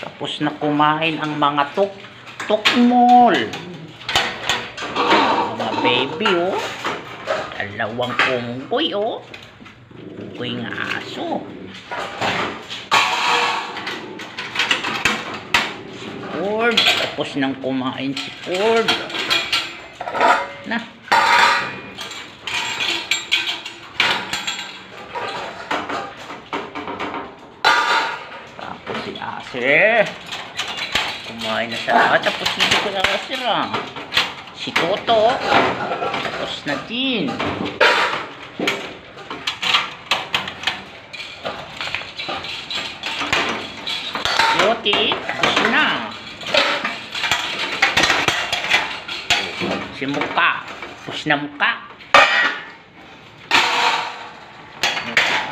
Tapos na kumain ang mga tukmol. Mga baby, oh. Dalawang unggoy, oh. Unggoy ng aso. Si Ford. Tapos nang kumain si Ford. Na. Tapos si Aser. Kumain na siya. Tapos dito ko na Aser, si Toto. Tapos na din. Yoti. Tapos na. Si Muka. Tapos na Muka.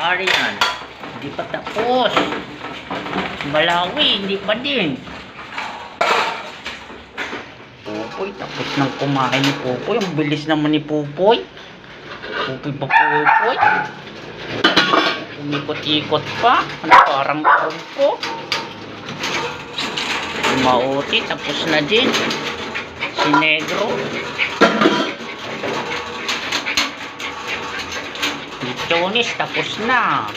Arian. Hindi pa tapos. Malawi. Hindi pa din. Pupoy. Tapos nang kumain ni Pupoy. Ang bilis naman ni Pupoy. Pupoy pa Pupoy. Umikot-ikot pa. Ano, parang kumpo. Si Mauti. Tapos na din. Si Negro. Si Chonis. Tapos na.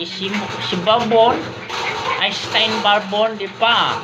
Si Babon. Einstein Barbon. Di pa.